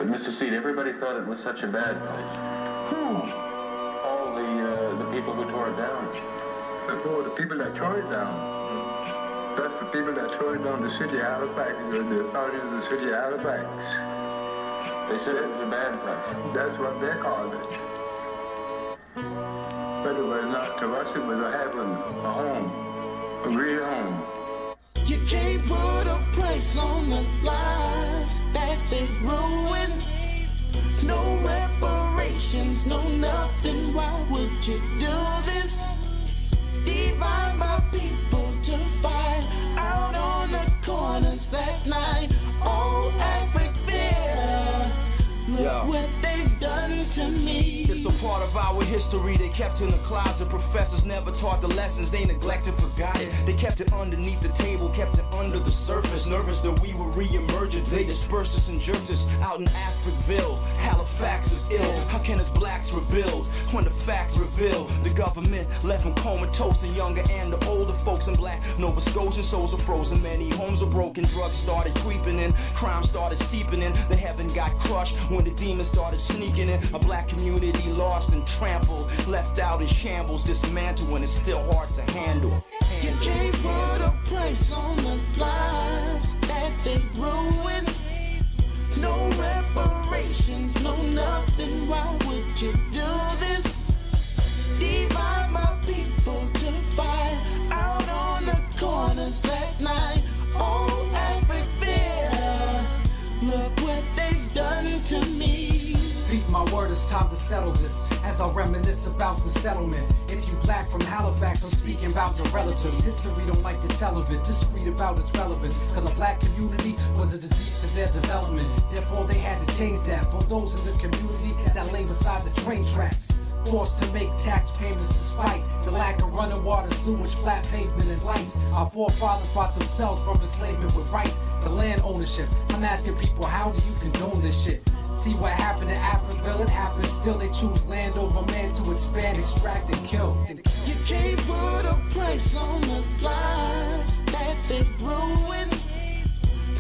But Mr. Steed, everybody thought it was such a bad place. All the people who tore it down. Oh, the people that tore it down. That's the people that tore it down, the city of Halifax, the authorities of the city of Halifax. They said it was a bad place. That's what they called it. But it was not to us, it was a heaven, a home, a real home. You can't put a price on the lives that they ruined. No reparations, no nothing. Why would you do this? Divide my people to fight out on the corners at night. Oh, Africa, look what they've done to me. It's a part of our history they kept in the closet. Professors never taught the lessons, they neglected, forgot it. They kept it underneath the table, kept it under the surface. Nervous that we were re-emergent, they dispersed us and jerked us out in Africville. Halifax is ill, how can us blacks rebuild when the facts reveal the government left them comatose, and younger and the older folks in black Nova Scotian souls are frozen. Many homes are broken, drugs started creeping in, crime started seeping in. The heaven got crushed when the demons started sneaking in. A black community lost and trampled, left out in shambles, dismantled when it's still hard to handle. You can't put a price on the lives that they ruined. No reparations, no nothing. Why would you do this? Divide my people to fight out on the corners at night. Oh, Africa, look what they've done to me. Beat my word, it's time to settle this. As I reminisce about the settlement. If you black from Halifax, I'm speaking about your relatives. History don't like to tell of it, just read about its relevance. Cause a black community was a disease to their development. Therefore they had to change that. Bulldoze in the community that lay beside the train tracks. Forced to make tax payments despite the lack of running water, sewage, flat pavement, and lights. Our forefathers bought themselves from enslavement with rights to land ownership. I'm asking people, how do you condone this shit? See what happened in Africville, it happens still. They choose land over man to expand, extract, and kill. You can't put a price on the lives that they ruined.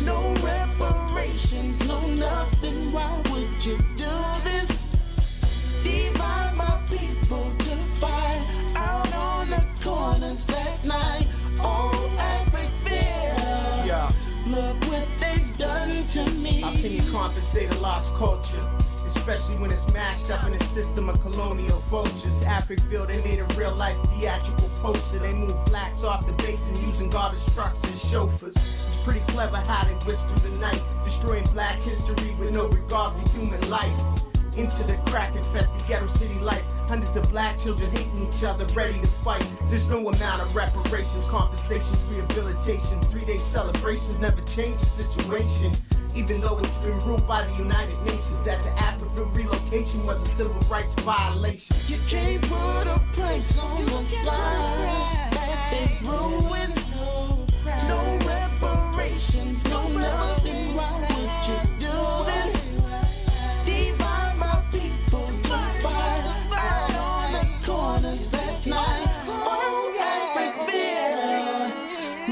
No reparations, no nothing. Why would you do this? Divide my people to fight out on the corners at night. Oh, Africa, Yeah. look what they've done to me. How can you compensate a lost culture? Especially when it's mashed up in a system of colonial vultures. Africville, they made a real-life theatrical poster. They moved blacks off the basin using garbage trucks as chauffeurs. It's pretty clever how they whisk through the night, destroying black history with no regard for human life. Into the crack-infested ghetto city lights. Hundreds of black children hating each other, ready to fight. There's no amount of reparations, compensations, rehabilitation. 3-day celebrations never change the situation. Even though it's been ruled by the United Nations, that the African relocation was a civil rights violation. You can't put a price on the lives that they ruined. No reparations, no nothing. Why would you do this? Divide my people to fight out on the corners at night. Oh, Africa,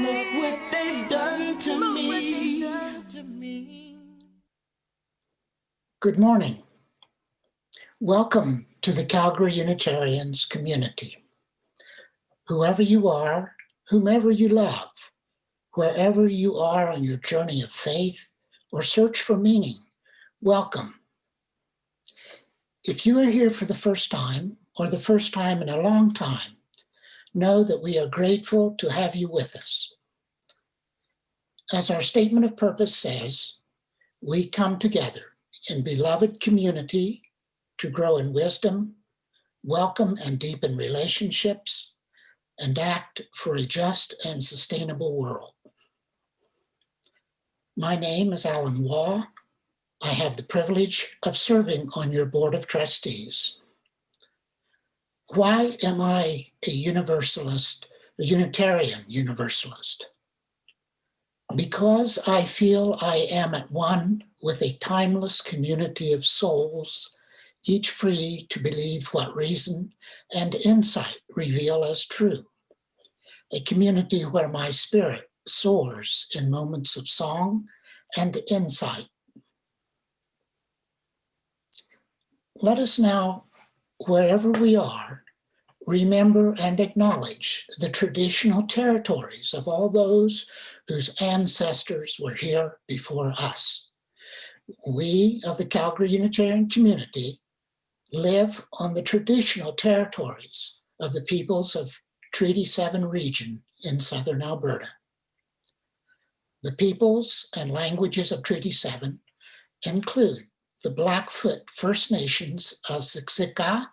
look what they've done to me. Good morning. Welcome to the Calgary Unitarians community. Whoever you are, whomever you love, wherever you are on your journey of faith or search for meaning, welcome. If you are here for the first time or the first time in a long time, know that we are grateful to have you with us. As our statement of purpose says, we come together in beloved community to grow in wisdom, welcome and deepen relationships, and act for a just and sustainable world. My name is Alan Waugh. I have the privilege of serving on your board of trustees. Why am I a Universalist, a Unitarian Universalist? Because I feel I am at one with a timeless community of souls, each free to believe what reason and insight reveal as true. A community where my spirit soars in moments of song and insight. Let us now, wherever we are, remember and acknowledge the traditional territories of all those whose ancestors were here before us. We of the Calgary Unitarian community live on the traditional territories of the peoples of Treaty 7 region in southern Alberta. The peoples and languages of Treaty 7 include the Blackfoot First Nations of Siksika,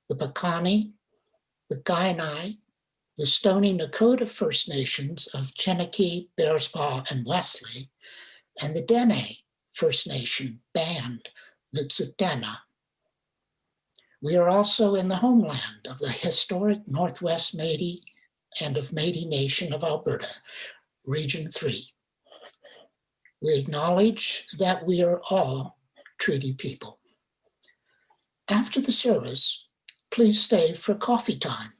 the Piikani, the Kainai, the Stoney Nakoda First Nations of Chiniki, Bearspaw, and Wesley, and the Dene First Nation band, the Tsutena. We are also in the homeland of the historic Northwest Métis and of Métis Nation of Alberta, Region 3. We acknowledge that we are all treaty people. After the service, please stay for coffee time.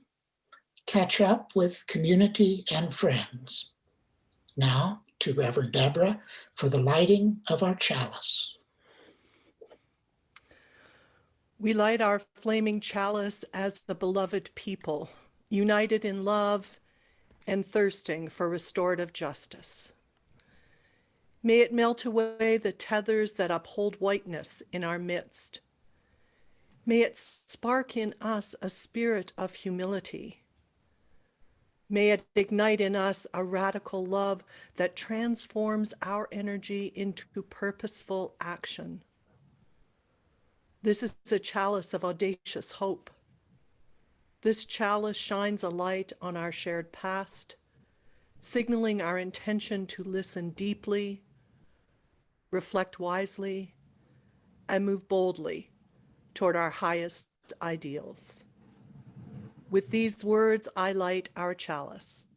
Catch up with community and friends. Now to Reverend Deborah for the lighting of our chalice. We light our flaming chalice as the beloved people, united in love and thirsting for restorative justice. May it melt away the tethers that uphold whiteness in our midst. May it spark in us a spirit of humility. May it ignite in us a radical love that transforms our energy into purposeful action. This is a chalice of audacious hope. This chalice shines a light on our shared past, signaling our intention to listen deeply, reflect wisely, and move boldly toward our highest ideals. With these words, I light our chalice.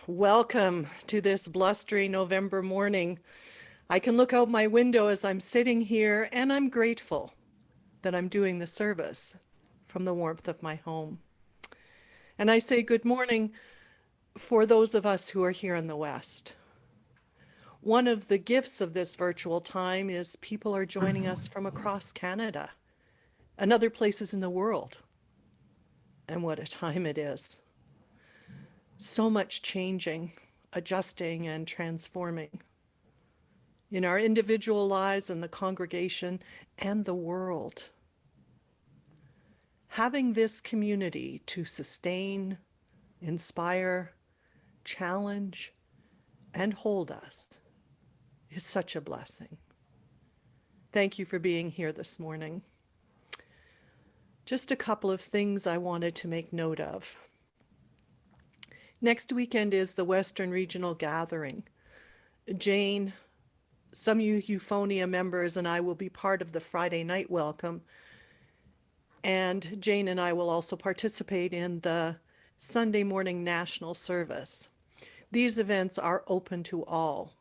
Welcome to this blustery November morning. I can look out my window as I'm sitting here, and I'm grateful that I'm doing the service from the warmth of my home. And I say good morning for those of us who are here in the West. One of the gifts of this virtual time is people are joining us from across Canada and other places in the world. And what a time it is. So much changing, adjusting, and transforming in our individual lives and the congregation and the world. Having this community to sustain, inspire, challenge, and hold us is such a blessing. Thank you for being here this morning. Just a couple of things I wanted to make note of. Next weekend is the Western Regional Gathering. Jane, some of you Euphonia members, and I will be part of the Friday night welcome. And Jane and I will also participate in the Sunday morning national service. These events are open to all.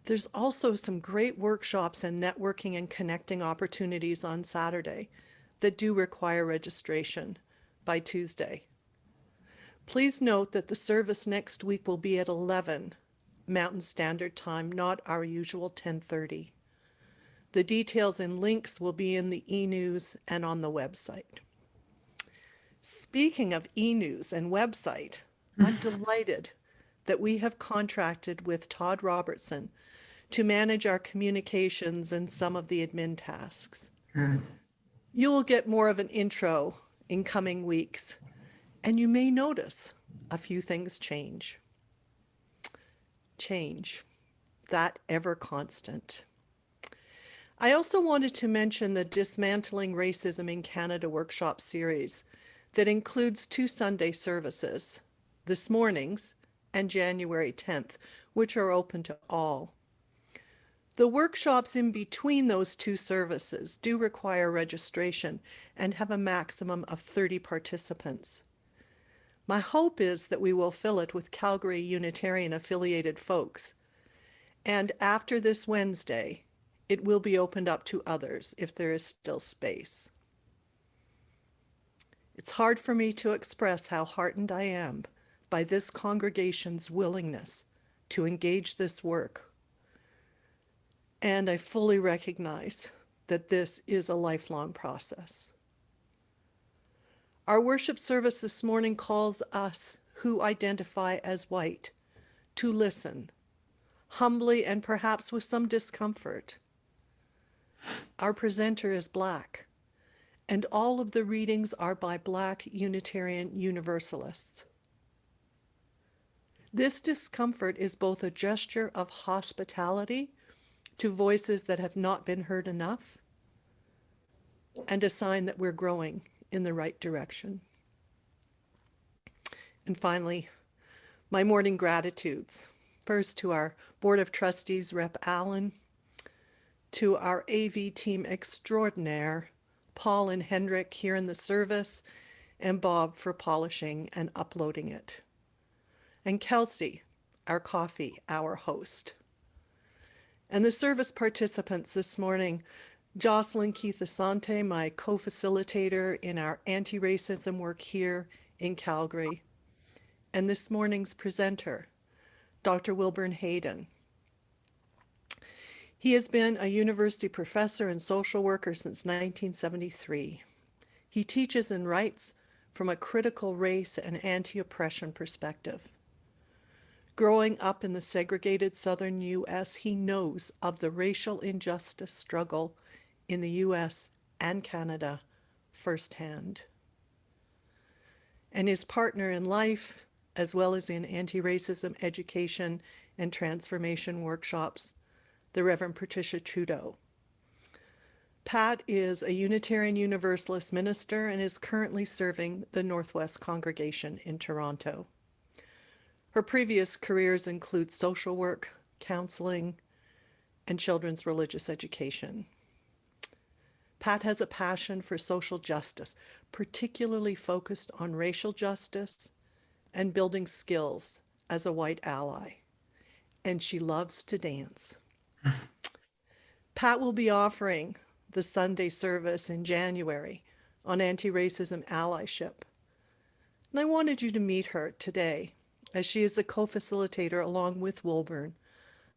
There's also some great workshops and networking and connecting opportunities on Saturday that do require registration by Tuesday. Please note that the service next week will be at 11 Mountain Standard Time, not our usual 10:30. The details and links will be in the e-news and on the website. Speaking of e-news and website, I'm delighted that we have contracted with Todd Robertson to manage our communications and some of the admin tasks. You'll get more of an intro in coming weeks, and you may notice a few things change. Change, that ever constant. I also wanted to mention the Dismantling Racism in Canada workshop series that includes 2 Sunday services, this morning's and January 10th, which are open to all. The workshops in between those 2 services do require registration and have a maximum of 30 participants. My hope is that we will fill it with Calgary Unitarian affiliated folks. And after this Wednesday, it will be opened up to others if there is still space. It's hard for me to express how heartened I am by this congregation's willingness to engage this work. And I fully recognize that this is a lifelong process. Our worship service this morning calls us who identify as white to listen, humbly and perhaps with some discomfort. Our presenter is Black, and all of the readings are by Black Unitarian Universalists. This discomfort is both a gesture of hospitality to voices that have not been heard enough, and a sign that we're growing in the right direction. And finally, my morning gratitudes. First to our Board of Trustees, Rep. Allen, to our AV team extraordinaire, Paul and Hendrik here in the service, and Bob for polishing and uploading it. And Kelsey, our coffee hour host. And the service participants this morning, Jocelyn Keith Asante, my co-facilitator in our anti-racism work here in Calgary, and this morning's presenter, Dr. Wilburn Hayden. He has been a university professor and social worker since 1973. He teaches and writes from a critical race and anti-oppression perspective. Growing up in the segregated southern U.S., he knows of the racial injustice struggle in the U.S. and Canada firsthand. And his partner in life, as well as in anti-racism education and transformation workshops, the Reverend Patricia Trudeau. Pat is a Unitarian Universalist minister and is currently serving the Northwest Congregation in Toronto. Her previous careers include social work, counseling, and children's religious education. Pat has a passion for social justice, particularly focused on racial justice and building skills as a white ally. And she loves to dance. Pat will be offering the Sunday service in January on anti-racism allyship. And I wanted you to meet her today, as she is the co-facilitator along with Wilburn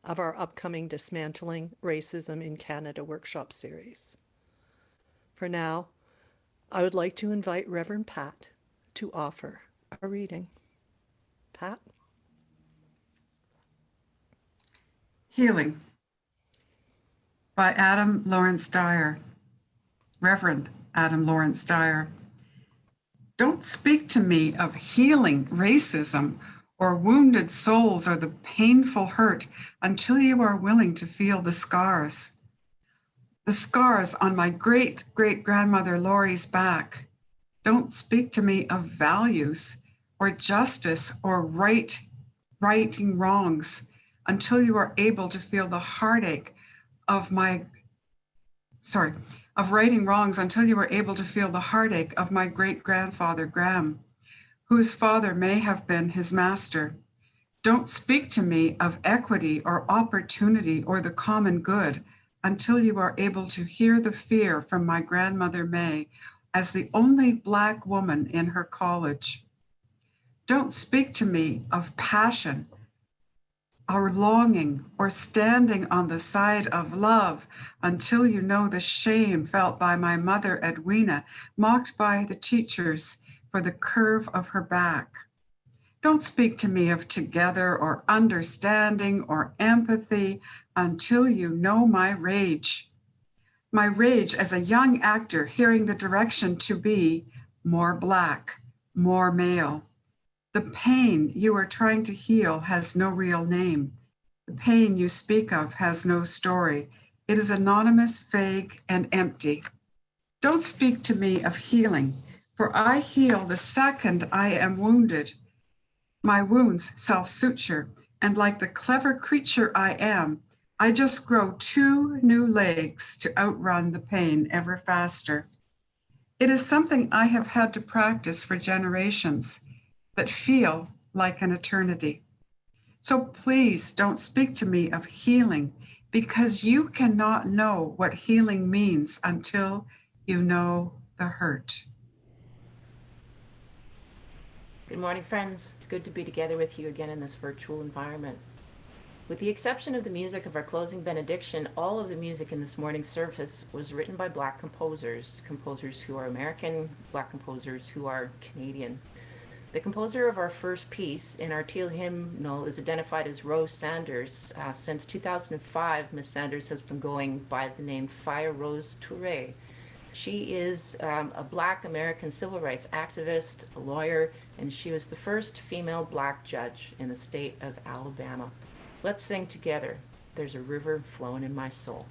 of our upcoming Dismantling Racism in Canada workshop series. For now, I would like to invite Reverend Pat to offer a reading. Pat? Healing by Adam Lawrence Dyer, Reverend Adam Lawrence Dyer. Don't speak to me of healing racism or wounded souls or the painful hurt until you are willing to feel the scars. The scars on my great-great-grandmother Laurie's back. Don't speak to me of values or justice or righting wrongs until you are able to feel the heartache of righting wrongs until you are able to feel the heartache of my great-grandfather Graham, whose father may have been his master. Don't speak to me of equity or opportunity or the common good until you are able to hear the fear from my grandmother May as the only Black woman in her college. Don't speak to me of passion or longing or standing on the side of love until you know the shame felt by my mother Edwina, mocked by the teachers for the curve of her back. Don't speak to me of together or understanding or empathy until you know my rage. My rage as a young actor hearing the direction to be more Black, more male. The pain you are trying to heal has no real name. The pain you speak of has no story. It is anonymous, vague, and empty. Don't speak to me of healing, for I heal the second I am wounded. My wounds self-suture, and like the clever creature I am, I just grow 2 new legs to outrun the pain ever faster. It is something I have had to practice for generations. that feel like an eternity. So please don't speak to me of healing, because you cannot know what healing means until you know the hurt. Good morning, friends. It's good to be together with you again in this virtual environment. With the exception of the music of our closing benediction, all of the music in this morning's service was written by Black composers, composers who are American, Black composers who are Canadian. The composer of our first piece in our Teal hymnal is identified as Rose Sanders. Since 2005, Ms. Sanders has been going by the name Fire Rose Touré. She is a Black American civil rights activist, a lawyer, and she was the first female Black judge in the state of Alabama. Let's sing together, There's a River Flowing in My Soul.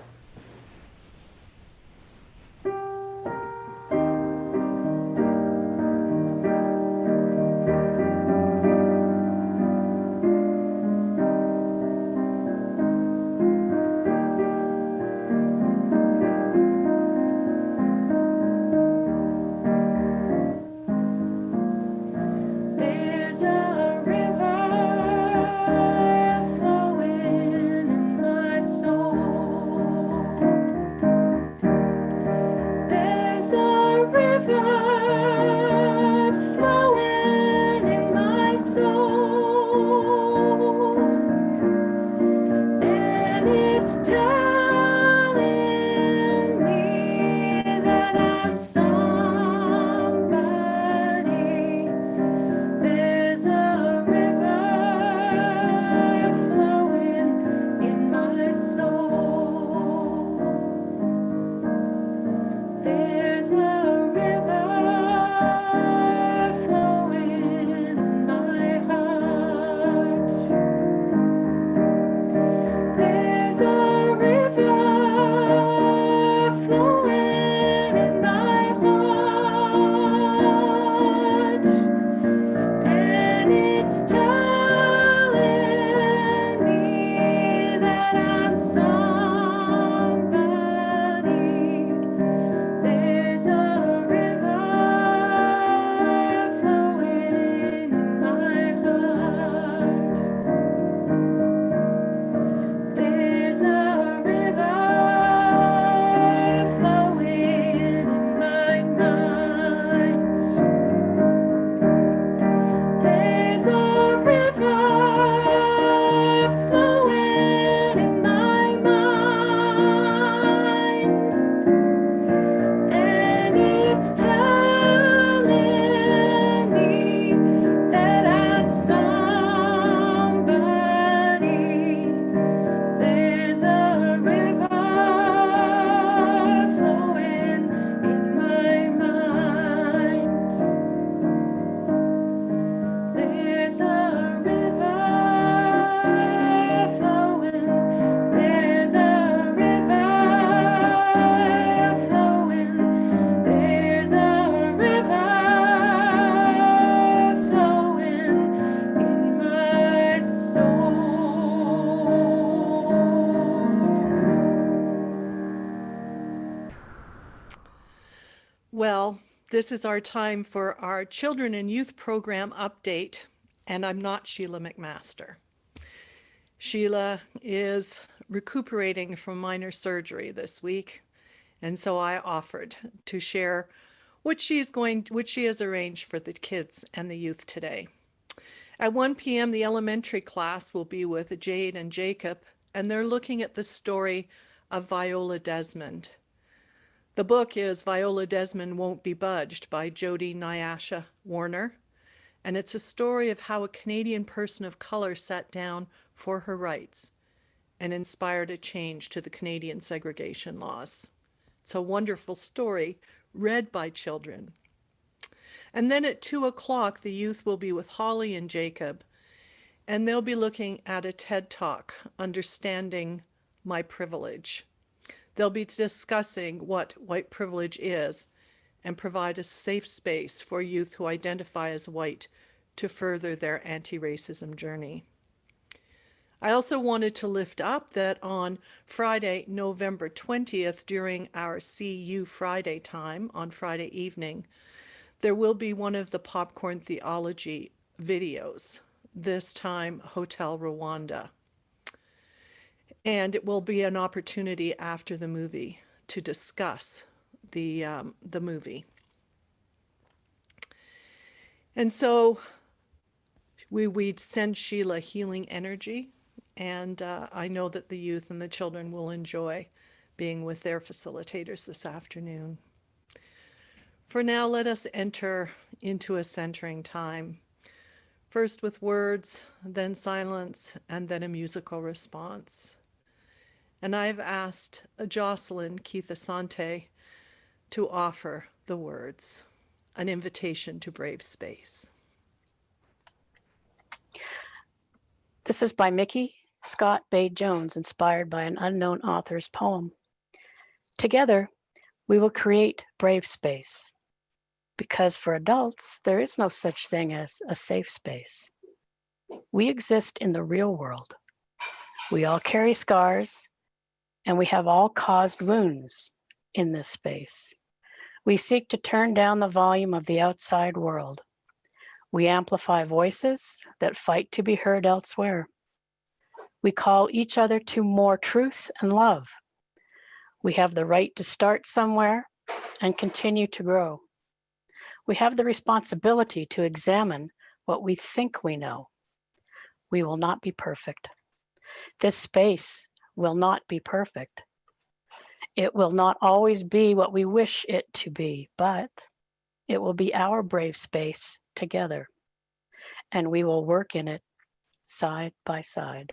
Well, this is our time for our children and youth program update, and I'm not Sheila McMaster. Sheila is recuperating from minor surgery this week, and so I offered to share what she has arranged for the kids and the youth today. At 1 p.m., the elementary class will be with Jade and Jacob, and they're looking at the story of Viola Desmond. The book is Viola Desmond Won't Be Budged by Jodi Nyasha Warner, and it's a story of how a Canadian person of color sat down for her rights and inspired a change to the Canadian segregation laws. It's a wonderful story read by children. And then at 2 o'clock, the youth will be with Holly and Jacob, and they'll be looking at a TED Talk, Understanding My Privilege. They'll be discussing what white privilege is and provide a safe space for youth who identify as white to further their anti-racism journey. I also wanted to lift up that on Friday, November 20th, during our CU Friday time on Friday evening, there will be one of the Popcorn Theology videos, this time Hotel Rwanda. And it will be an opportunity after the movie to discuss the movie. And so we send Sheila healing energy, and I know that the youth and the children will enjoy being with their facilitators this afternoon. For now, let us enter into a centering time, first with words, then silence, and then a musical response. And I've asked Jocelyn Keith Asante to offer the words, an invitation to brave space. This is by Mickey Scott Bay Jones, inspired by an unknown author's poem. Together, we will create brave space, because for adults, there is no such thing as a safe space. We exist in the real world. We all carry scars, and we have all caused wounds in this space. We seek to turn down the volume of the outside world. We amplify voices that fight to be heard elsewhere. We call each other to more truth and love. We have the right to start somewhere and continue to grow. We have the responsibility to examine what we think we know. We will not be perfect. This space will not be perfect. It will not always be what we wish it to be, but it will be our brave space together, and we will work in it side by side.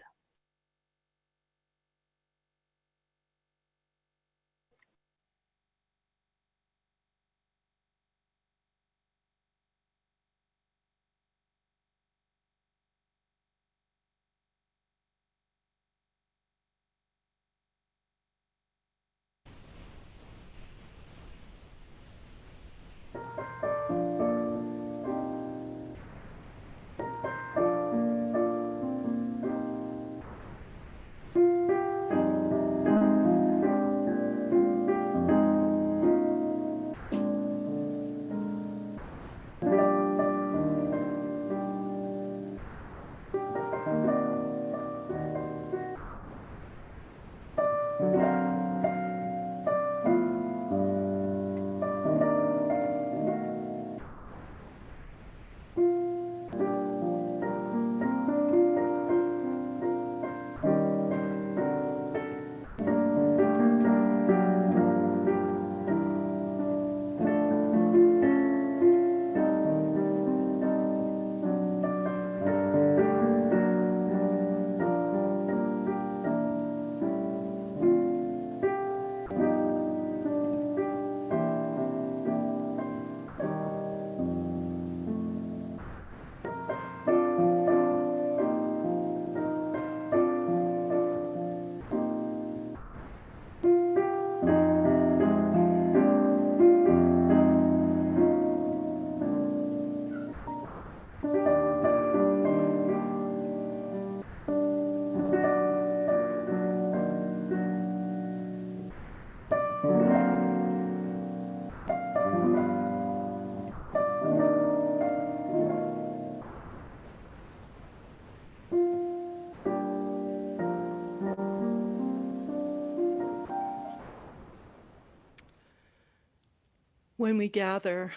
When we gather,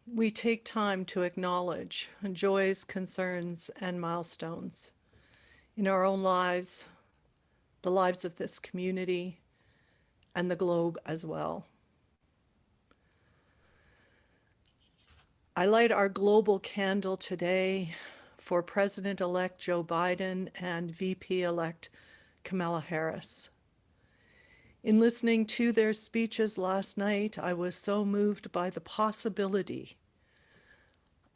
we take time to acknowledge joys, concerns, and milestones in our own lives, the lives of this community, and the globe as well. I light our global candle today for President-elect Joe Biden and VP-elect Kamala Harris. In listening to their speeches last night, I was so moved by the possibility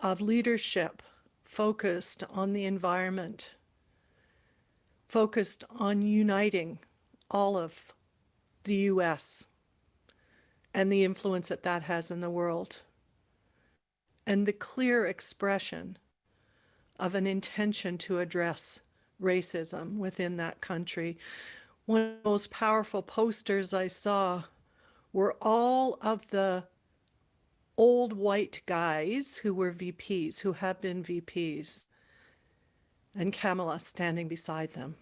of leadership focused on the environment, focused on uniting all of the US and the influence that that has in the world, and the clear expression of an intention to address racism within that country. One of the most powerful posters I saw were all of the old white guys who were VPs, who have been VPs, and Kamala standing beside them.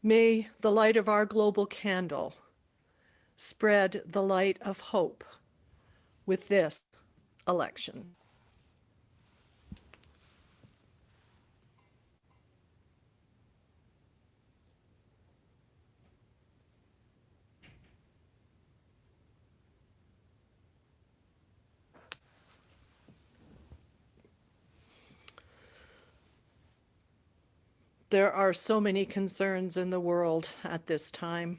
May the light of our global candle spread the light of hope with this election. There are so many concerns in the world at this time,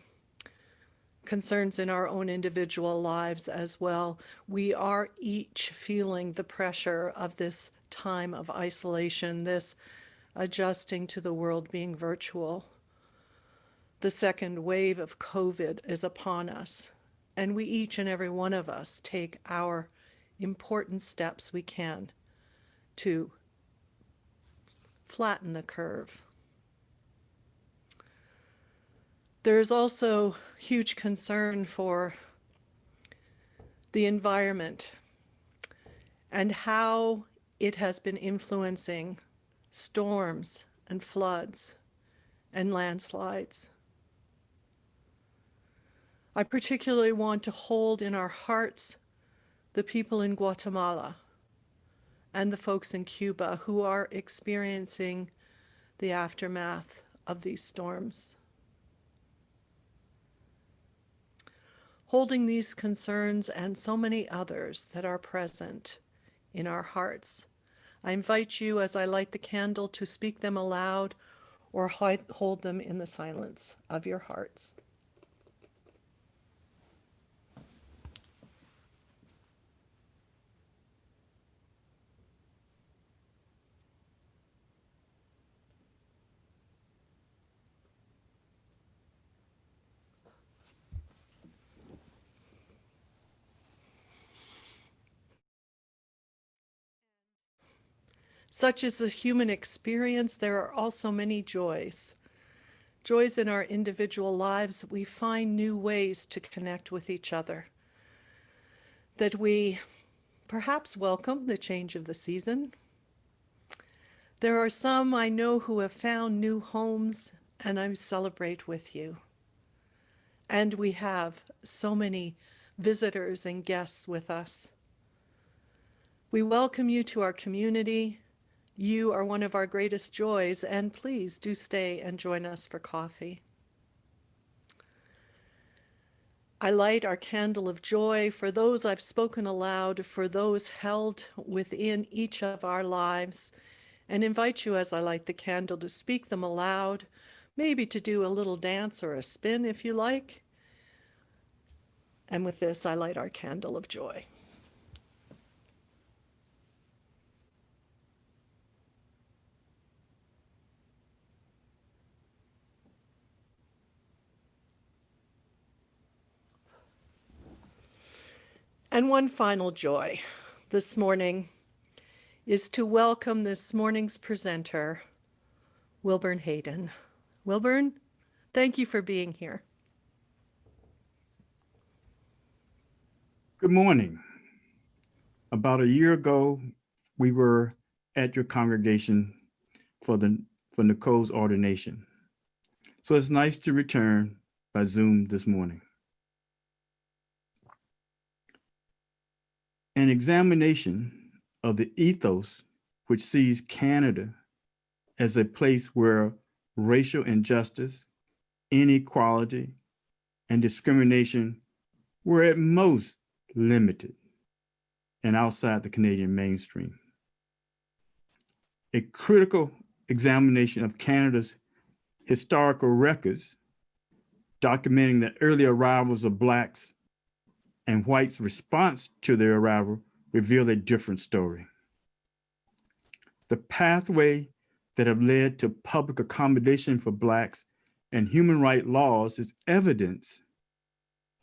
concerns in our own individual lives as well. We are each feeling the pressure of this time of isolation, this adjusting to the world being virtual. The second wave of COVID is upon us, and we each and every one of us take our important steps we can to flatten the curve. There is also huge concern for the environment and how it has been influencing storms and floods and landslides. I particularly want to hold in our hearts the people in Guatemala and the folks in Cuba who are experiencing the aftermath of these storms. Holding these concerns and so many others that are present in our hearts, I invite you as I light the candle to speak them aloud or hold them in the silence of your hearts. Such is the human experience. There are also many joys. Joys in our individual lives. We find new ways to connect with each other. That we perhaps welcome the change of the season. There are some I know who have found new homes, and I celebrate with you. And we have so many visitors and guests with us. We welcome you to our community. You are one of our greatest joys, and please do stay and join us for coffee. I light our candle of joy for those I've spoken aloud, for those held within each of our lives, and invite you as I light the candle to speak them aloud, maybe to do a little dance or a spin if you like. And with this, I light our candle of joy. And one final joy this morning is to welcome this morning's presenter, Wilburn Hayden. Wilburn, thank you for being here. Good morning. About a year ago, we were at your congregation for Nicole's ordination. So it's nice to return by Zoom this morning. An examination of the ethos which sees Canada as a place where racial injustice, inequality, and discrimination were at most limited and outside the Canadian mainstream. A critical examination of Canada's historical records, documenting the early arrivals of Blacks and whites' response to their arrival, reveal a different story. The pathway that have led to public accommodation for Blacks and human rights laws is evidence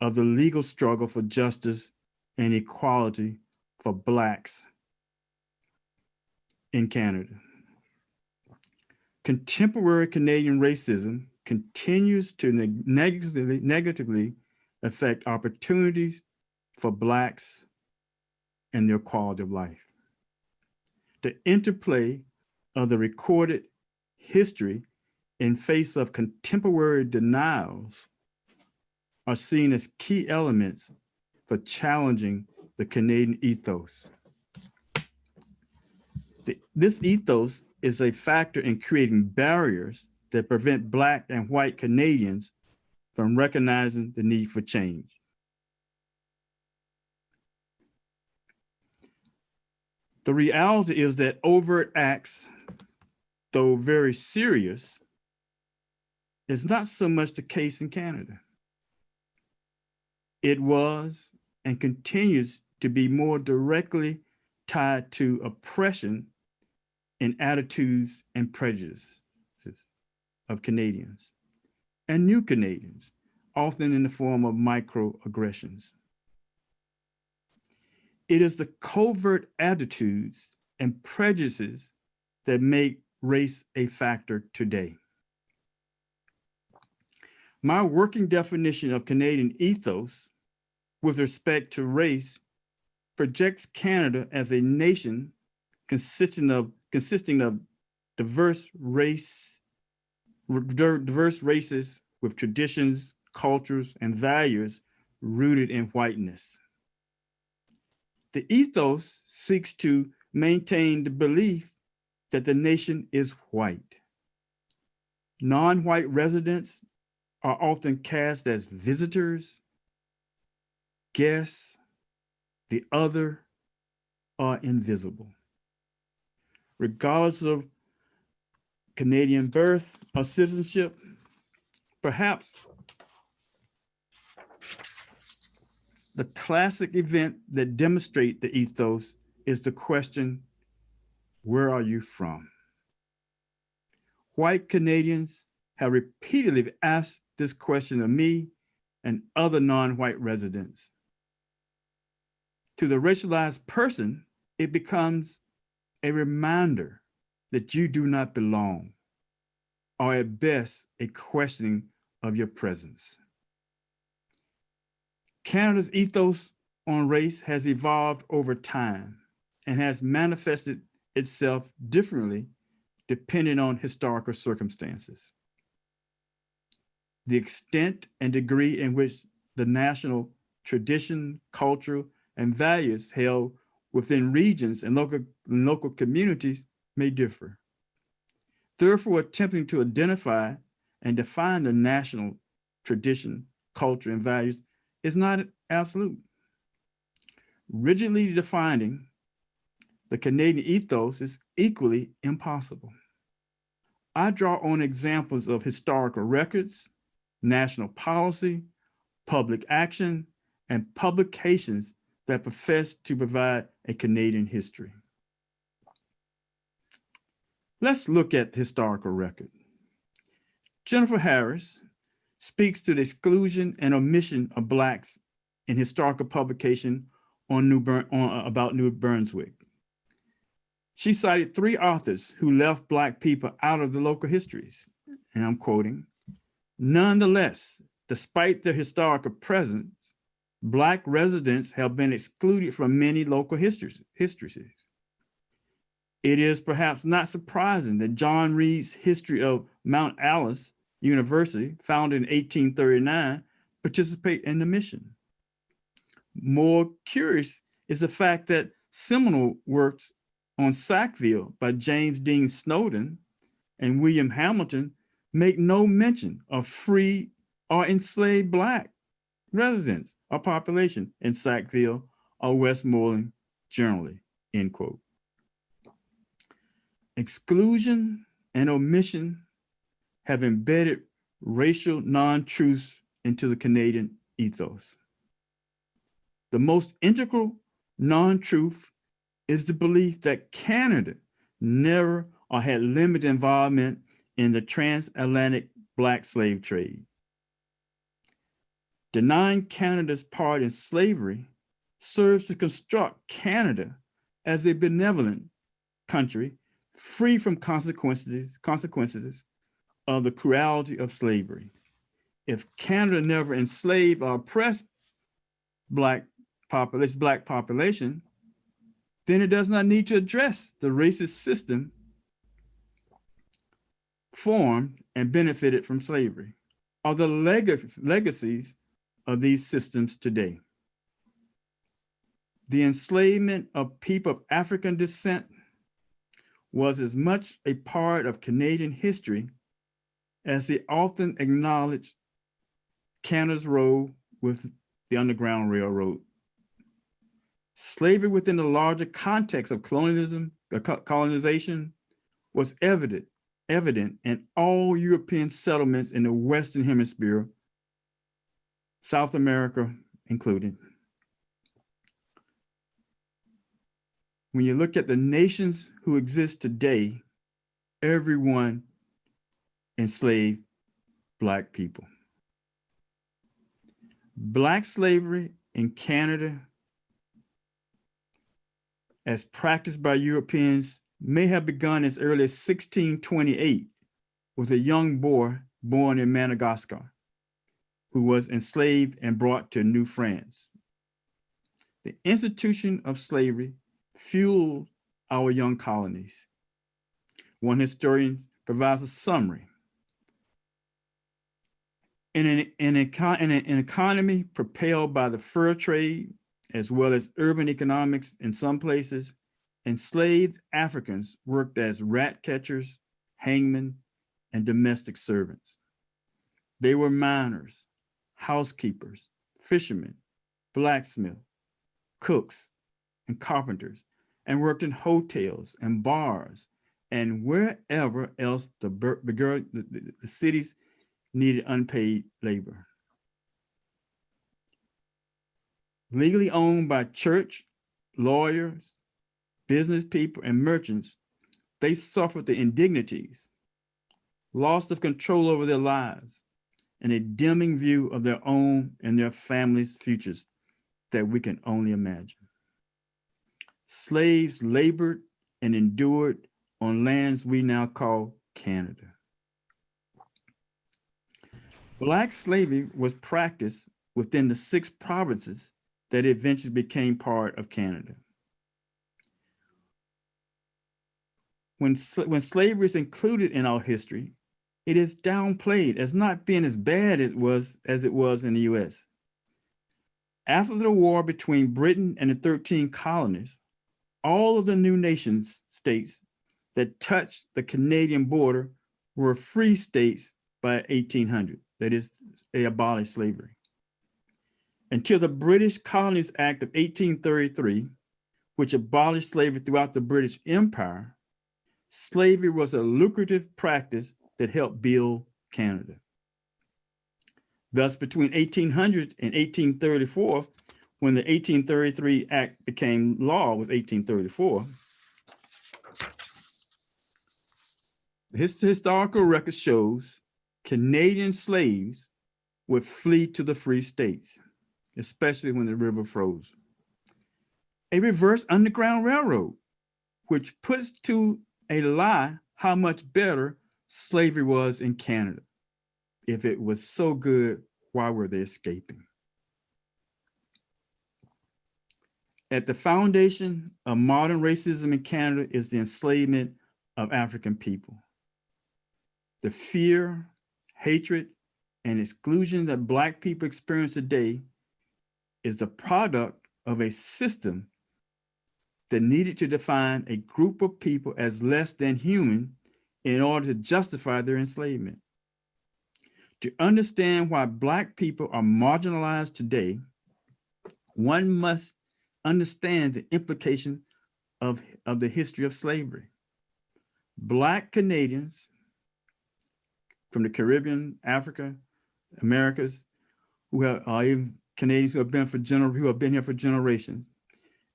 of the legal struggle for justice and equality for Blacks in Canada. Contemporary Canadian racism continues to negatively affect opportunities for Blacks and their quality of life. The interplay of the recorded history in face of contemporary denials are seen as key elements for challenging the Canadian ethos. This ethos is a factor in creating barriers that prevent Black and white Canadians from recognizing the need for change. The reality is that overt acts, though very serious, is not so much the case in Canada. It was and continues to be more directly tied to oppression and attitudes and prejudices of Canadians and new Canadians, often in the form of microaggressions. It is the covert attitudes and prejudices that make race a factor today. My working definition of Canadian ethos with respect to race projects Canada as a nation consisting of diverse races with traditions, cultures, and values rooted in whiteness. The ethos seeks to maintain the belief that the nation is white. Non-white residents are often cast as visitors, guests, the other, or invisible. Regardless of Canadian birth or citizenship, perhaps the classic event that demonstrates the ethos is the question, where are you from? White Canadians have repeatedly asked this question of me and other non-white residents. To the racialized person, it becomes a reminder that you do not belong, or at best, a questioning of your presence. Canada's ethos on race has evolved over time and has manifested itself differently depending on historical circumstances. The extent and degree in which the national tradition, culture, and values held within regions and local communities may differ. Therefore, attempting to identify and define the national tradition, culture, and values is not absolute. Rigidly defining the Canadian ethos is equally impossible. I draw on examples of historical records, national policy, public action, and publications that profess to provide a Canadian history. Let's look at the historical record. Jennifer Harris speaks to the exclusion and omission of Blacks in historical publication about New Brunswick. She cited 3 authors who left Black people out of the local histories, and I'm quoting, "Nonetheless, despite their historical presence, Black residents have been excluded from many local histories. It is perhaps not surprising that John Reed's History of Mount Alice University, founded in 1839, participate in the mission. More curious is the fact that seminal works on Sackville by James Dean Snowden and William Hamilton make no mention of free or enslaved Black residents or population in Sackville or Westmoreland generally," end quote. Exclusion and omission have embedded racial non-truths into the Canadian ethos. The most integral non-truth is the belief that Canada never or had limited involvement in the transatlantic Black slave trade. Denying Canada's part in slavery serves to construct Canada as a benevolent country free from consequences of the cruelty of slavery. if Canada never enslaved or oppressed black population, then it does not need to address the racist system formed and benefited from slavery, or the legacies of these systems today. The enslavement of people of African descent was as much a part of Canadian history as the often acknowledged Canada's role with the Underground Railroad. Slavery within the larger context of colonialism, colonization was evident in all European settlements in the Western Hemisphere, South America included. When you look at the nations who exist today, everyone enslaved Black people. Black slavery in Canada, as practiced by Europeans, may have begun as early as 1628 with a young boy born in Madagascar who was enslaved and brought to New France. The institution of slavery fueled our young colonies. One historian provides a summary. In an economy propelled by the fur trade, as well as urban economics in some places, enslaved Africans worked as rat catchers, hangmen, and domestic servants. They were miners, housekeepers, fishermen, blacksmiths, cooks, and carpenters, and worked in hotels and bars and wherever else the cities needed unpaid labor. Legally owned by church, lawyers, business people, and merchants, they suffered the indignities, loss of control over their lives, and a dimming view of their own and their families' futures that we can only imagine. Slaves labored and endured on lands we now call Canada. Black slavery was practiced within the 6 provinces that eventually became part of Canada. When slavery is included in our history, it is downplayed as not being as bad as it was in the US. After the war between Britain and the 13 colonies, all of the new nations states that touched the Canadian border were free states by 1800. That is, they abolished slavery. Until the British Colonies Act of 1833, which abolished slavery throughout the British Empire, slavery was a lucrative practice that helped build Canada. Thus, between 1800 and 1834, when the 1833 Act became law with 1834, the historical record shows Canadian slaves would flee to the free states, especially when the river froze. A reverse Underground Railroad, which puts to a lie how much better slavery was in Canada. If it was so good, why were they escaping? At the foundation of modern racism in Canada is the enslavement of African people. The fear, hatred, and exclusion that Black people experience today is the product of a system that needed to define a group of people as less than human in order to justify their enslavement. To understand why Black people are marginalized today, one must understand the implication of the history of slavery. Black Canadians from the Caribbean, Africa, Americas, even Canadians who have been here for generations,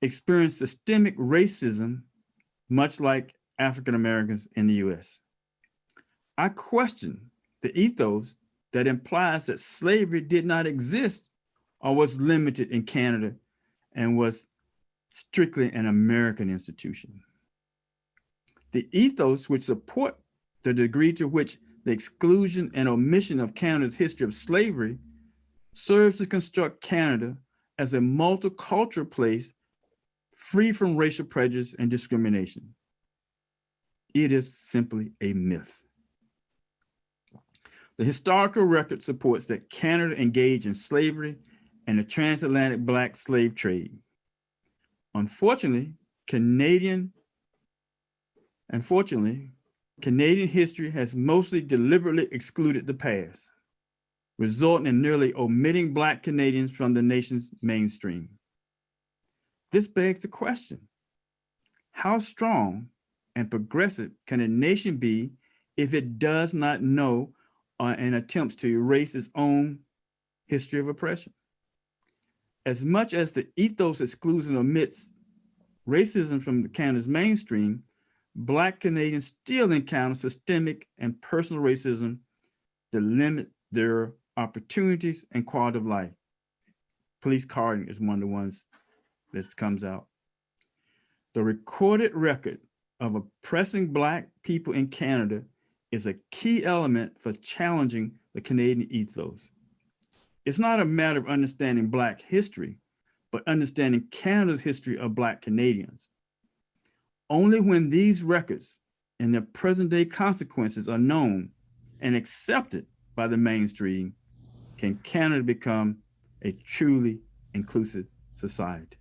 experience systemic racism, much like African Americans in the US. I question the ethos that implies that slavery did not exist or was limited in Canada and was strictly an American institution. The ethos which support the degree to which the exclusion and omission of Canada's history of slavery serves to construct Canada as a multicultural place free from racial prejudice and discrimination. It is simply a myth. The historical record supports that Canada engaged in slavery and the transatlantic Black slave trade. Unfortunately, Canadian history has mostly deliberately excluded the past, resulting in nearly omitting Black Canadians from the nation's mainstream. This begs the question, how strong and progressive can a nation be if it does not know and attempts to erase its own history of oppression? As much as the ethos excludes and omits racism from Canada's mainstream, Black Canadians still encounter systemic and personal racism that limit their opportunities and quality of life. Police carding is one of the ones that comes out. The recorded record of oppressing Black people in Canada is a key element for challenging the Canadian ethos. It's not a matter of understanding Black history, but understanding Canada's history of Black Canadians. Only when these records and their present-day consequences are known and accepted by the mainstream can Canada become a truly inclusive society.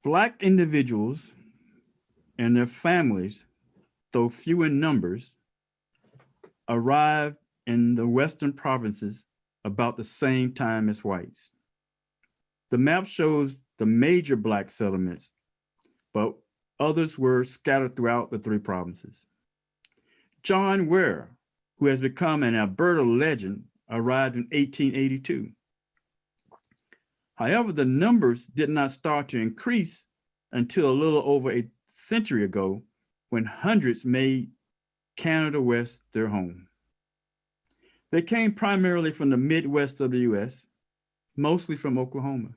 Black individuals and their families, though few in numbers, arrived in the Western provinces about the same time as whites. The map shows the major Black settlements, but others were scattered throughout the three provinces. John Ware, who has become an Alberta legend, arrived in 1882. However, the numbers did not start to increase until a little over a century ago, when hundreds made Canada West their home. They came primarily from the Midwest of the US, mostly from Oklahoma.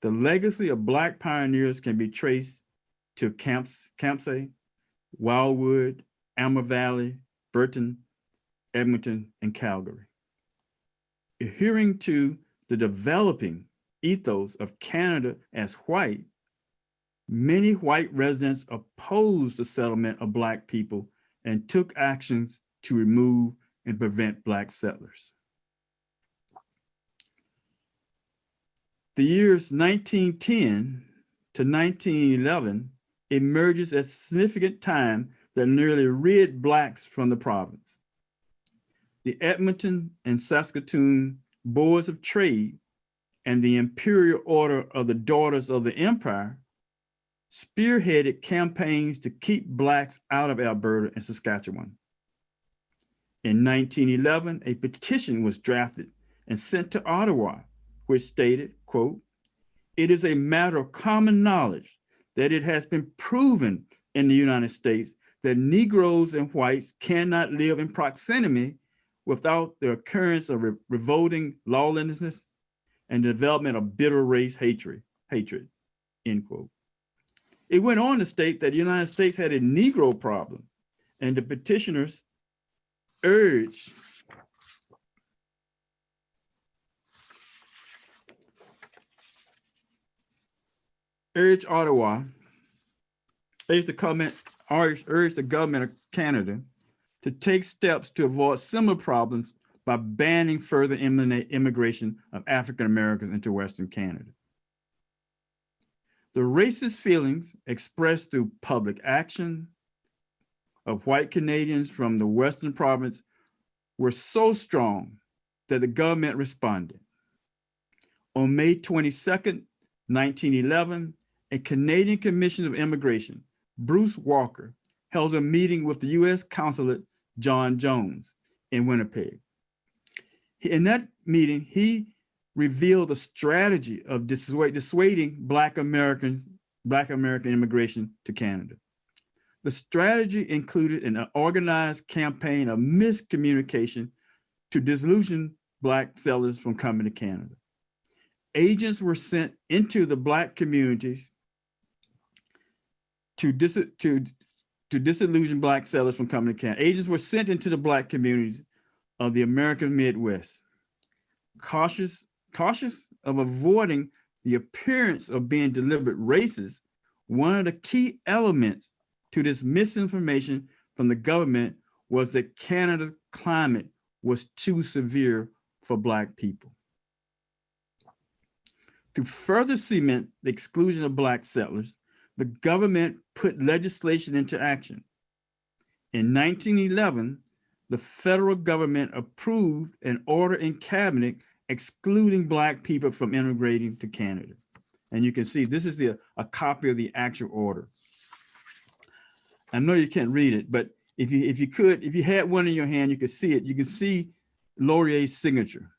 The legacy of Black pioneers can be traced to Campsay, Wildwood, Alma Valley, Burton, Edmonton, and Calgary. Adhering to the developing ethos of Canada as white, many white residents opposed the settlement of Black people and took actions to remove and prevent Black settlers. The years 1910 to 1911 emerges as a significant time that nearly rid Blacks from the province. The Edmonton and Saskatoon Boards of Trade and the Imperial Order of the Daughters of the Empire spearheaded campaigns to keep Blacks out of Alberta and Saskatchewan. In 1911, a petition was drafted and sent to Ottawa, which stated, quote, "It is a matter of common knowledge that it has been proven in the United States that Negroes and whites cannot live in proximity without the occurrence of revolting lawlessness and the development of bitter race hatred, end quote. It went on to state that the United States had a Negro problem, and the petitioners urged Ottawa, urged the government of Canada to take steps to avoid similar problems by banning further immigration of African Americans into Western Canada. The racist feelings expressed through public action of white Canadians from the Western province were so strong that the government responded. On May 22nd, 1911, a Canadian Commission of Immigration, Bruce Walker, held a meeting with the U.S. Consulate John Jones in Winnipeg. In that meeting, he revealed a strategy of dissuading Black American immigration to Canada. The strategy included an organized campaign of miscommunication to disillusion Black settlers from coming to Canada. Agents were sent into the Black communities to disillusion Black settlers from coming to Canada. Agents were sent into the Black communities of the American Midwest, cautious of avoiding the appearance of being deliberate racist. One of the key elements to this misinformation from the government was that Canada's climate was too severe for Black people. To further cement the exclusion of Black settlers, the government put legislation into action. In 1911, the federal government approved an order in cabinet excluding Black people from immigrating to Canada. And you can see this is a copy of the actual order. I know you can't read it, but if you had one in your hand, you could see it. You can see Laurier's signature.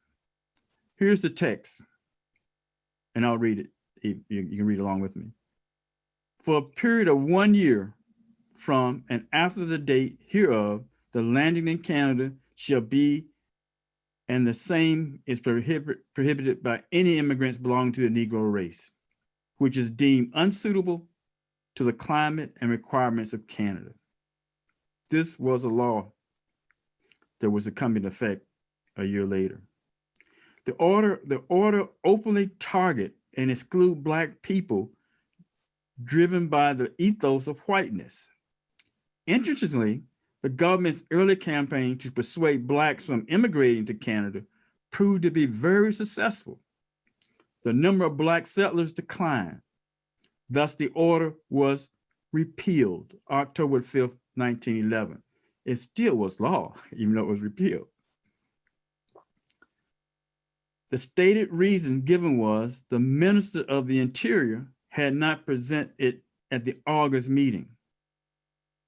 Here's the text, and I'll read it. You can read along with me. For a period of 1 year from and after the date hereof, the landing in Canada shall be, and the same is prohibited by any immigrants belonging to the Negro race, which is deemed unsuitable to the climate and requirements of Canada. This was a law that was to come into effect a year later. The order openly target and exclude Black people driven by the ethos of whiteness. Interestingly, the government's early campaign to persuade Blacks from immigrating to Canada proved to be very successful. The number of Black settlers declined. Thus, the order was repealed October 5th, 1911. It still was law, even though it was repealed. The stated reason given was the Minister of the Interior had not presented it at the August meeting.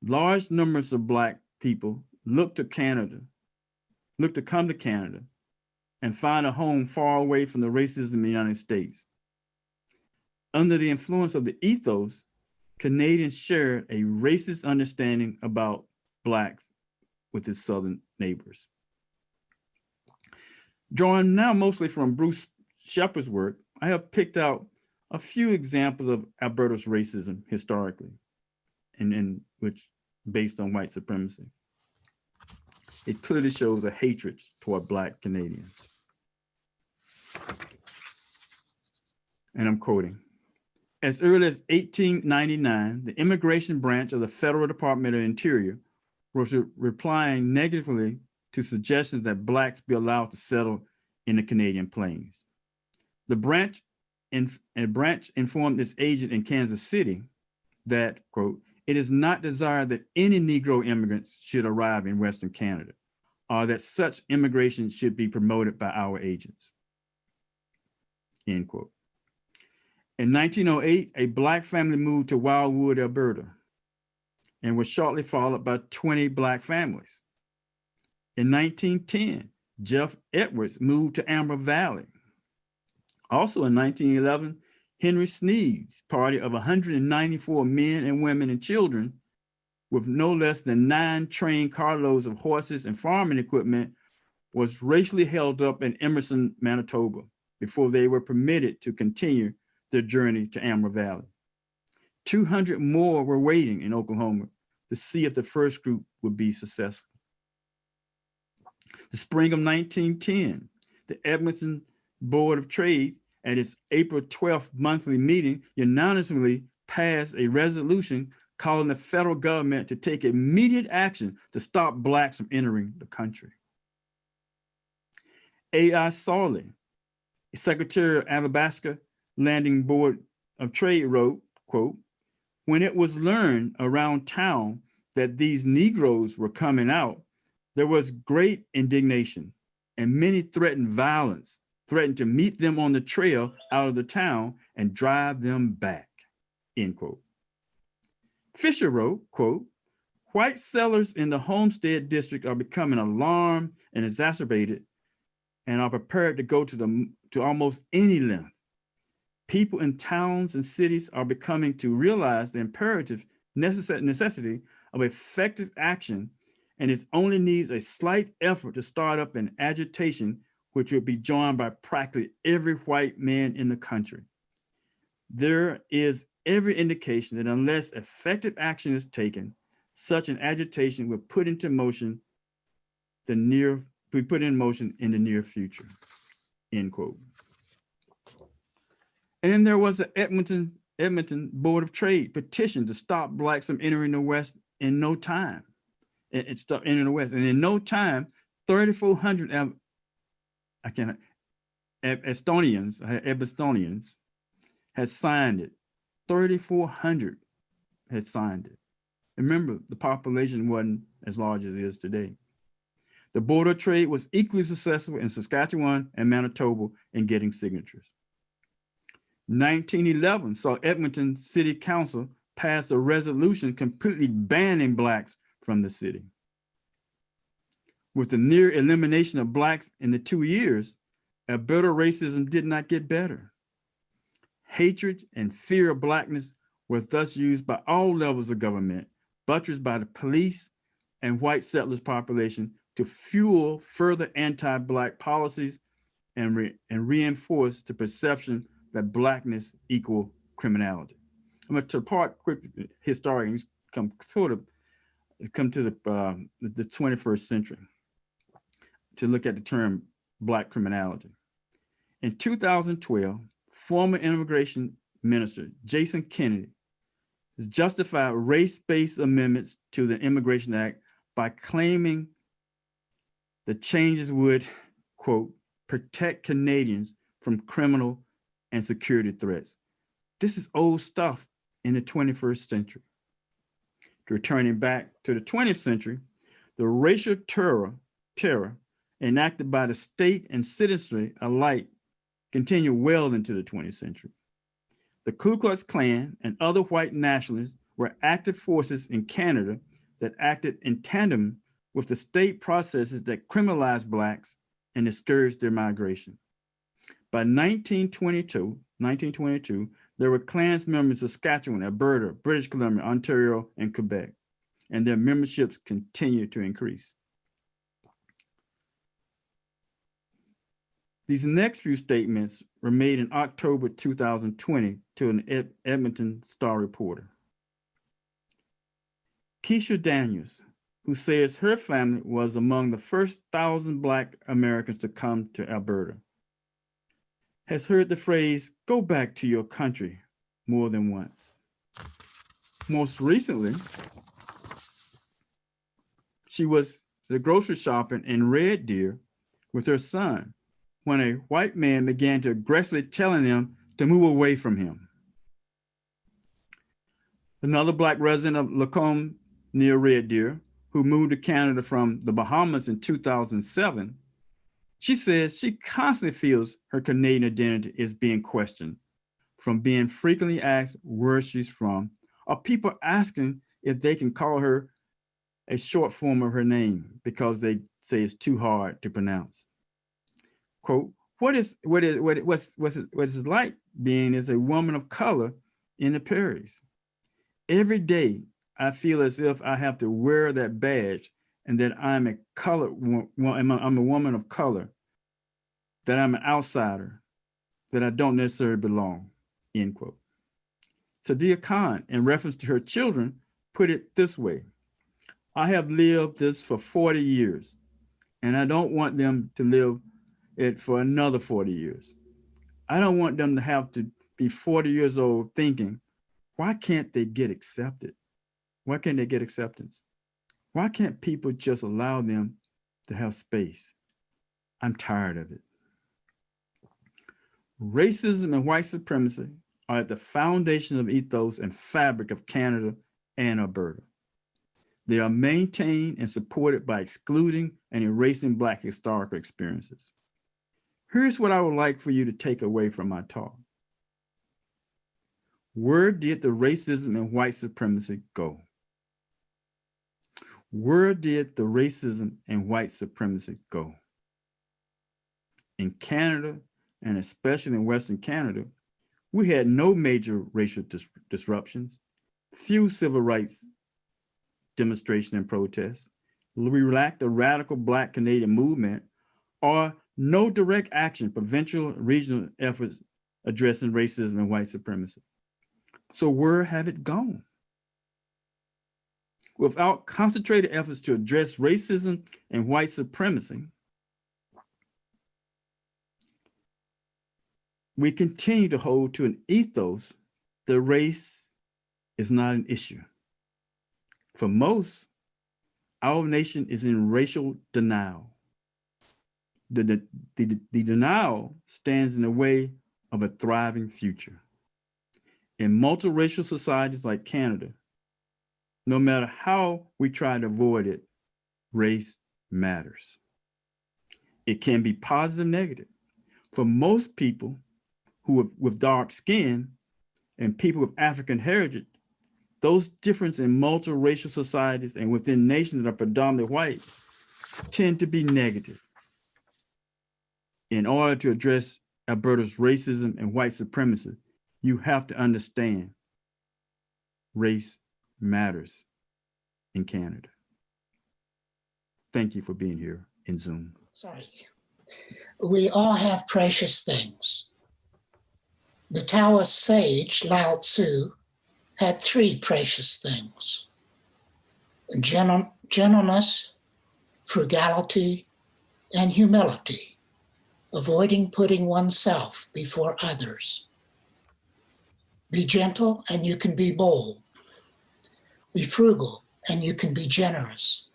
Large numbers of Black people looked to come to Canada and find a home far away from the racism in the United States. Under the influence of the ethos, Canadians shared a racist understanding about Blacks with his Southern neighbors. Drawing now mostly from Bruce Shepard's work, I have picked out a few examples of Alberta's racism historically, and which based on white supremacy. It clearly shows a hatred toward Black Canadians. and I'm quoting, as early as 1899, the immigration branch of the Federal Department of Interior was replying negatively to suggestions that blacks be allowed to settle in the Canadian Plains. The branch informed its agent in Kansas City that, quote, it is not desired that any Negro immigrants should arrive in Western Canada, or that such immigration should be promoted by our agents, end quote. In 1908, a black family moved to Wildwood, Alberta, and was shortly followed by 20 black families. In 1910, Jeff Edwards moved to Amber Valley. Also in 1911, Henry Sneed's party of 194 men and women and children with no less than 9 trained carloads of horses and farming equipment was racially held up in Emerson, Manitoba, before they were permitted to continue their journey to Amber Valley. 200 more were waiting in Oklahoma to see if the first group would be successful. The spring of 1910, the Edmonton Board of Trade at its April 12th monthly meeting unanimously passed a resolution calling the federal government to take immediate action to stop blacks from entering the country. A.I. Sawley, Secretary of Athabasca Landing Board of Trade, wrote, quote, when it was learned around town that these Negroes were coming out, there was great indignation, and many threatened violence, threatened to meet them on the trail out of the town and drive them back, end quote. Fisher wrote, quote, white settlers in the Homestead District are becoming alarmed and exacerbated and are prepared to go to almost any length. People in towns and cities are becoming to realize the imperative necessity of effective action, and it only needs a slight effort to start up an agitation which would be joined by practically every white man in the country. There is every indication that unless effective action is taken, such an agitation will be put in motion in the near future, end quote. And then there was the Edmonton Board of Trade petition to stop blacks from entering the West in no time. It stopped entering the West, and in no time, 3,400 Ebostonians had signed it. 3,400 had signed it. Remember, the population wasn't as large as it is today. The Board of Trade was equally successful in Saskatchewan and Manitoba in getting signatures. 1911 saw Edmonton City Council pass a resolution completely banning blacks from the city. With the near elimination of blacks in the 2 years, Alberta racism did not get better. Hatred and fear of blackness were thus used by all levels of government, buttressed by the police and white settlers population, to fuel further anti-black policies and reinforce the perception that blackness equal criminality. I'm going to part quickly. Historians come to the 21st century to look at the term black criminality. In 2012, former immigration minister Jason Kennedy justified race-based amendments to the Immigration Act by claiming the changes would, quote, protect Canadians from criminal and security threats. This is old stuff in the 21st century. Returning back to the 20th century, the racial terror enacted by the state and citizenry alike continued well into the 20th century. The Ku Klux Klan and other white nationalists were active forces in Canada that acted in tandem with the state processes that criminalized blacks and discouraged their migration. By 1922, there were Klans members of Saskatchewan, Alberta, British Columbia, Ontario, and Quebec, and their memberships continued to increase. These next few statements were made in October 2020 to an Edmonton Star reporter. Keisha Daniels, who says her family was among the first 1,000 Black Americans to come to Alberta. has heard the phrase, "go back to your country," more than once. Most recently, she was the grocery shopping in Red Deer with her son when a white man began to aggressively telling them to move away from him. Another Black resident of Lacombe near Red Deer, who moved to Canada from the Bahamas in 2007, she says she constantly feels her Canadian identity is being questioned, from being frequently asked where she's from, or people asking if they can call her a short form of her name because they say it's too hard to pronounce. Quote, what's it like being as a woman of color in the prairies? Every day, I feel as if I have to wear that badge and that I'm a I'm a woman of color, that I'm an outsider, that I don't necessarily belong, end quote. Sadiya Khan, in reference to her children, put it this way: I have lived this for 40 years, and I don't want them to live it for another 40 years. I don't want them to have to be 40 years old thinking, why can't they get accepted? Why can't they get acceptance? Why can't people just allow them to have space? I'm tired of it. Racism and white supremacy are at the foundation of ethos and fabric of Canada and Alberta. They are maintained and supported by excluding and erasing Black historical experiences. Here's what I would like for you to take away from my talk. Where did the racism and white supremacy go? Where did the racism and white supremacy go? In Canada, and especially in Western Canada, we had no major racial disruptions, few civil rights demonstrations and protests. We lacked a radical Black Canadian movement, or no direct action, provincial, regional efforts addressing racism and white supremacy. So where have it gone? Without concentrated efforts to address racism and white supremacy, we continue to hold to an ethos that race is not an issue. For most, our nation is in racial denial. The denial stands in the way of a thriving future. In multiracial societies like Canada, no matter how we try to avoid it, race matters. It can be positive, negative. For most people with dark skin and people with African heritage, those differences in multiracial societies and within nations that are predominantly white tend to be negative. In order to address Alberta's racism and white supremacy, you have to understand race matters in Canada. Thank you for being here in Zoom. Sorry. We all have precious things. The Taoist sage Lao Tzu had 3 precious things: gentleness, frugality, and humility, avoiding putting oneself before others. Be gentle and you can be bold. Be frugal and you can be generous.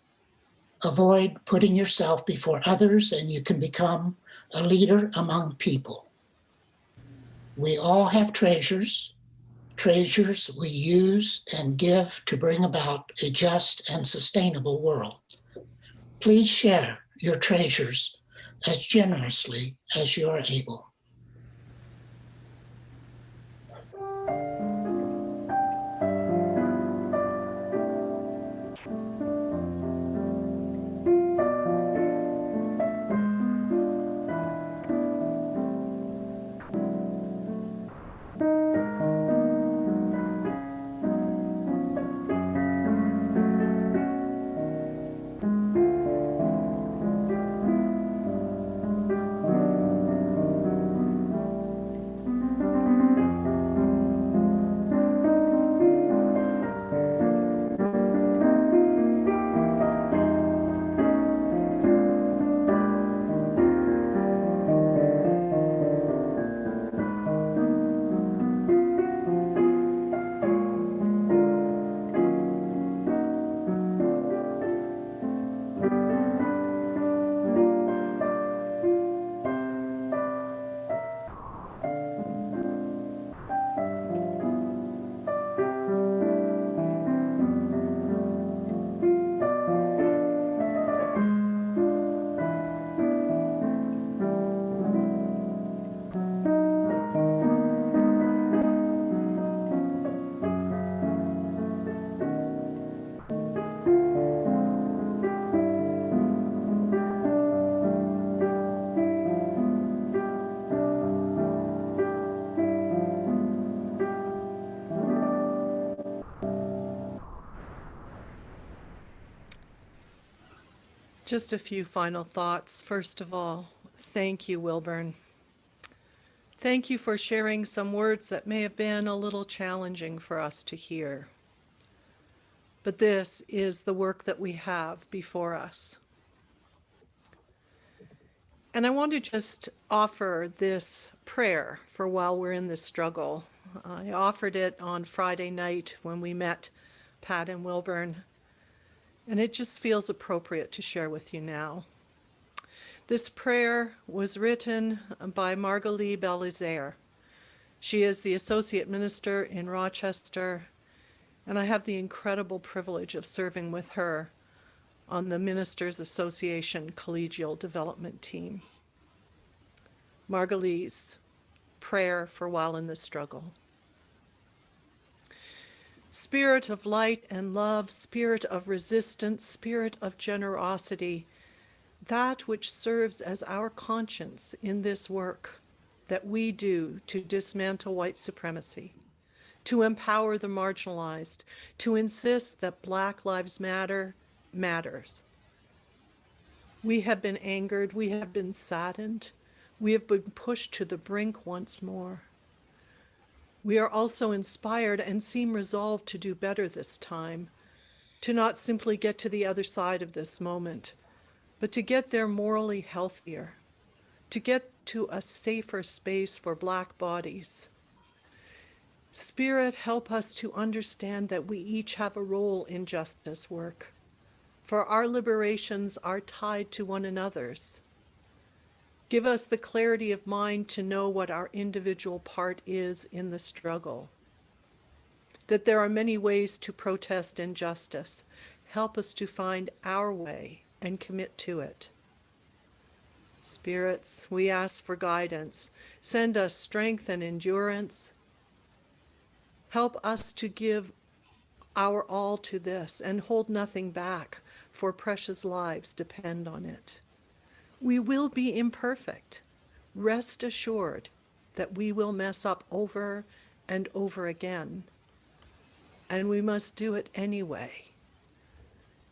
Avoid putting yourself before others and you can become a leader among people. We all have treasures we use and give to bring about a just and sustainable world. Please share your treasures as generously as you are able. Just a few final thoughts. First of all, thank you, Wilburn. Thank you for sharing some words that may have been a little challenging for us to hear. But this is the work that we have before us. And I want to just offer this prayer for while we're in this struggle. I offered it on Friday night when we met Pat and Wilburn, and it just feels appropriate to share with you now. This prayer was written by Margalie Belizaire. She is the Associate Minister in Rochester, and I have the incredible privilege of serving with her on the Ministers Association Collegial Development Team. Margalie's prayer for while in the struggle. Spirit of light and love, spirit of resistance, spirit of generosity, that which serves as our conscience in this work that we do to dismantle white supremacy, to empower the marginalized, to insist that Black Lives Matter matters. We have been angered, we have been saddened, we have been pushed to the brink once more. We are also inspired and seem resolved to do better this time, to not simply get to the other side of this moment, but to get there morally healthier, to get to a safer space for Black bodies. Spirit, help us to understand that we each have a role in justice work, for our liberations are tied to one another's. Give us the clarity of mind to know what our individual part is in the struggle, that there are many ways to protest injustice. Help us to find our way and commit to it. Spirits, we ask for guidance. Send us strength and endurance. Help us to give our all to this and hold nothing back, for precious lives depend on it. We will be imperfect. Rest assured that we will mess up over and over again, and we must do it anyway.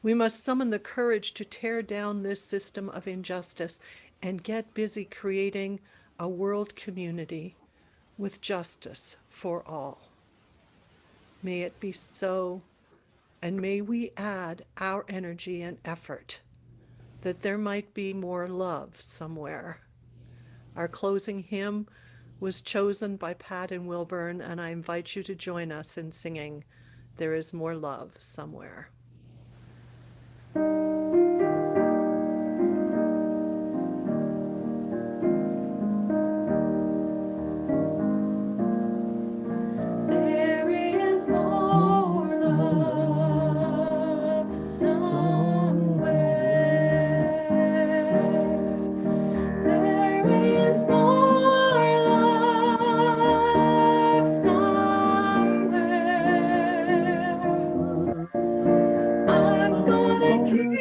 We must summon the courage to tear down this system of injustice and get busy creating a world community with justice for all. May it be so, and may we add our energy and effort that there might be more love somewhere. Our closing hymn was chosen by Pat and Wilburn, and I invite you to join us in singing There Is More Love Somewhere. Keep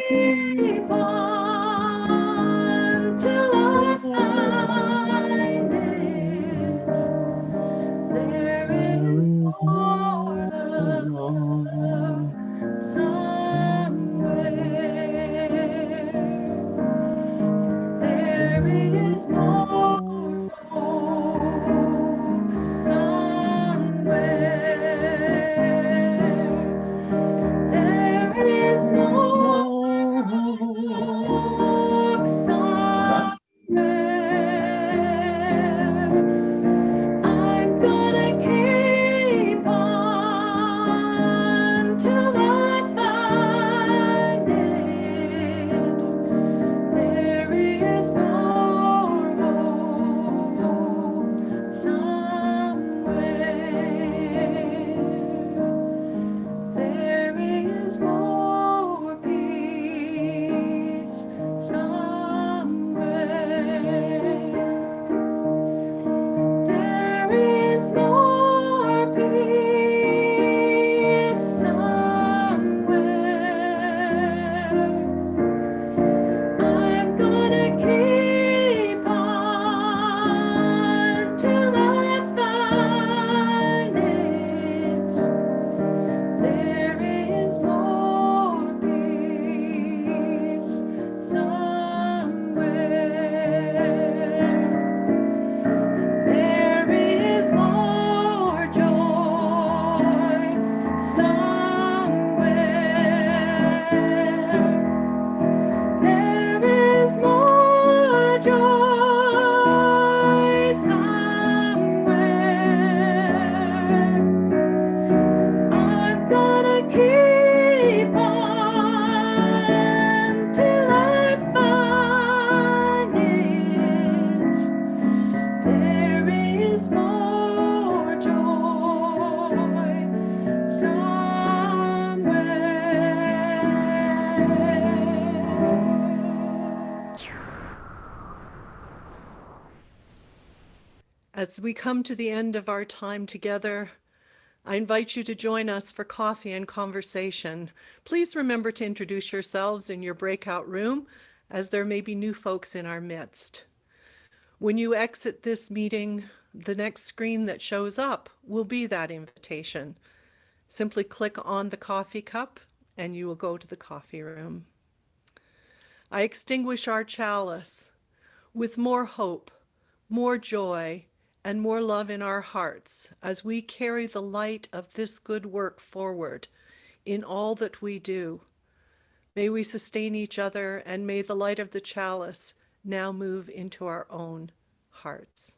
As we come to the end of our time together, I invite you to join us for coffee and conversation. Please remember to introduce yourselves in your breakout room, as there may be new folks in our midst. When you exit this meeting, the next screen that shows up will be that invitation. Simply click on the coffee cup and you will go to the coffee room. I extinguish our chalice with more hope, more joy, and more love in our hearts as we carry the light of this good work forward in all that we do. May we sustain each other, and may the light of the chalice now move into our own hearts.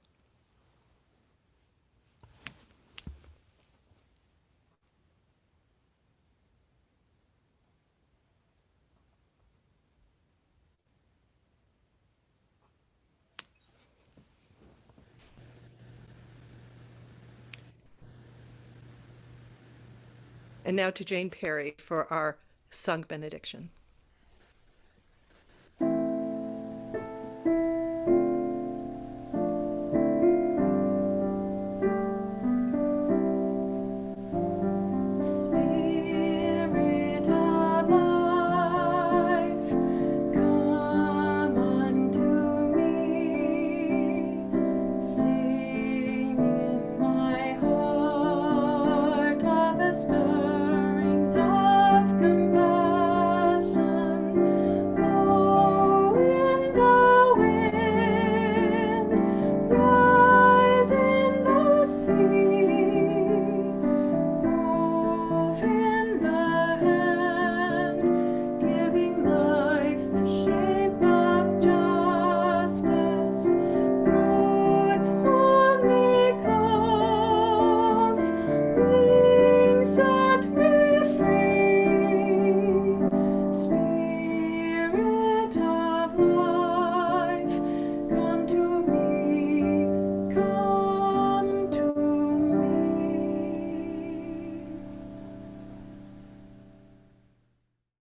And now to Jane Perry for our sung benediction.